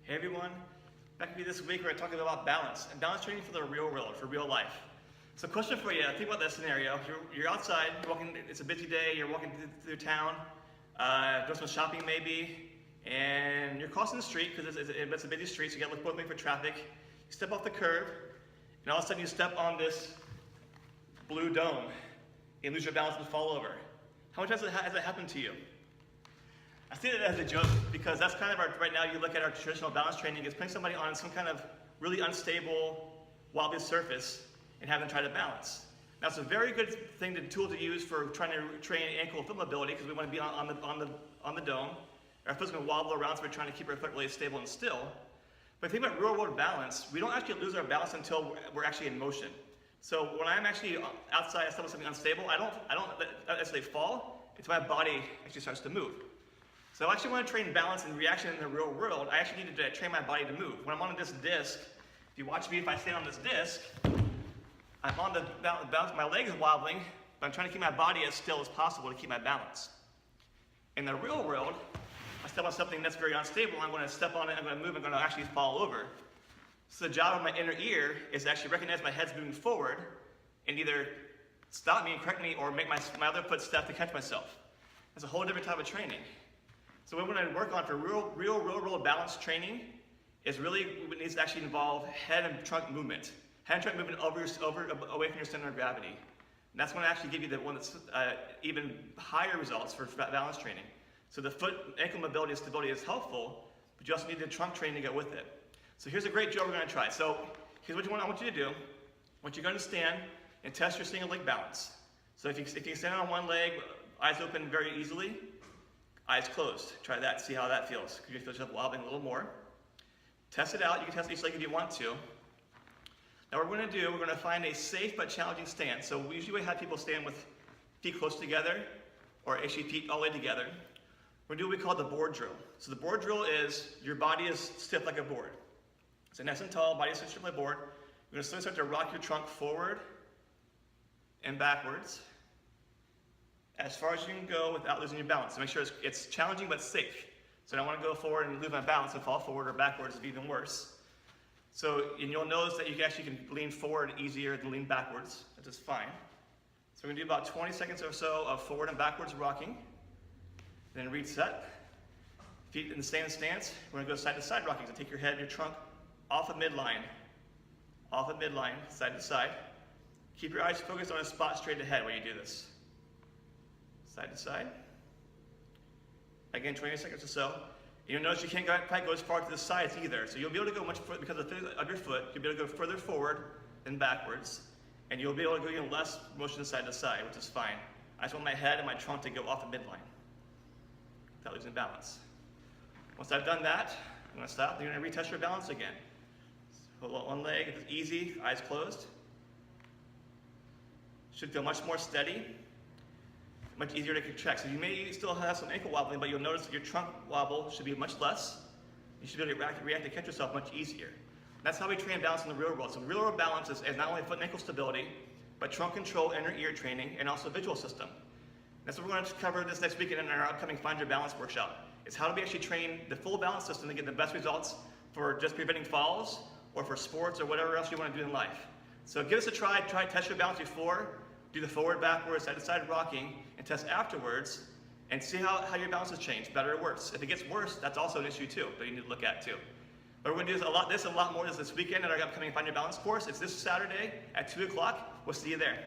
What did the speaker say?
Hey everyone, back with you this week. We're talking about balance and balance training for the real world, for real life. So question for you, think about that scenario. You're outside, you're walking, it's a busy day, you're walking through town, doing some shopping maybe, and you're crossing the street because it's a busy street, so you gotta look both ways for traffic. You step off the curb, and all of a sudden you step on this blue dome, and lose your balance and fall over. How many times has that happened to you? I see it as a joke because that's kind of right now you look at our traditional balance training is putting somebody on some kind of really unstable, wobbly surface and have them try to balance. Now it's a very good tool to use for trying to train ankle foot mobility because we want to be on the dome. Our foot's going to wobble around, so we're trying to keep our foot really stable and still. But think about real world balance. We don't actually lose our balance until we're actually in motion. So when I'm actually outside, I step on something unstable, I don't necessarily fall. It's my body actually starts to move. So I actually want to train balance and reaction in the real world. I actually need to train my body to move. When I'm on this disc, if you watch me, if I stand on this disc, I'm on the balance, my leg is wobbling, but I'm trying to keep my body as still as possible to keep my balance. In the real world, if I step on something that's very unstable, I'm going to step on it, I'm going to move, I'm going to actually fall over. So the job of my inner ear is to actually recognize my head's moving forward and either stop me and correct me or make my other foot step to catch myself. That's a whole different type of training. So what we're going to work on for real world balance training is really it needs to actually involve head and trunk movement. Head and trunk movement away from your center of gravity. And that's going to actually give you the one that's even higher results for balance training. So the foot ankle mobility and stability is helpful, but you also need the trunk training to go with it. So here's a great drill we're going to try. So here's what I want you to do. I want you to go and stand and test your single leg balance. So if you stand on one leg, eyes open very easily, eyes closed. Try that, see how that feels. Could you feel yourself wobbling a little more? Test it out. You can test each leg if you want to. Now what we're going to do, we're going to find a safe but challenging stance. So we usually have people stand with feet close together or actually feet all the way together. We're going to do what we call the board drill. So the board drill is your body is stiff like a board. So nice and tall, body is stiff like a board. You're going to slowly start to rock your trunk forward and backwards as far as you can go without losing your balance. So make sure it's challenging but safe. So I don't want to go forward and lose my balance and fall forward or backwards, it'd be even worse. So and you'll notice that you actually can lean forward easier than lean backwards. That's just fine. So we're going to do about 20 seconds or so of forward and backwards rocking. Then reset. Feet in the same stance. We're going to go side to side rocking. So take your head and your trunk off of midline, side to side. Keep your eyes focused on a spot straight ahead when you do this. Side to side. Again, 20 seconds or so. You'll notice you can't quite go as far to the sides either. So you'll be able to go much further because of your foot. You'll be able to go further forward than backwards. And you'll be able to go even less motion side to side, which is fine. I just want my head and my trunk to go off the midline without losing balance. Once I've done that, I'm going to stop. You're going to retest your balance again. So hold one leg, it's easy, eyes closed. Should feel much more steady. Much easier to contract. So you may still have some ankle wobbling, but you'll notice that your trunk wobble should be much less. You should be able to react to catch yourself much easier. That's how we train balance in the real world. So real world balance is not only foot and ankle stability, but trunk control, inner ear training, and also visual system. That's what we're going to cover this next weekend in our upcoming Find Your Balance workshop. It's how to actually train the full balance system to get the best results for just preventing falls or for sports or whatever else you want to do in life. So give us a try, test your balance before, do the forward, backwards, side to side rocking, and test afterwards, and see how your balance has changed, better or worse. If it gets worse, that's also an issue too, that you need to look at too. But we're going to do a lot more this weekend in our upcoming Find Your Balance course. It's this Saturday at 2 o'clock. We'll see you there.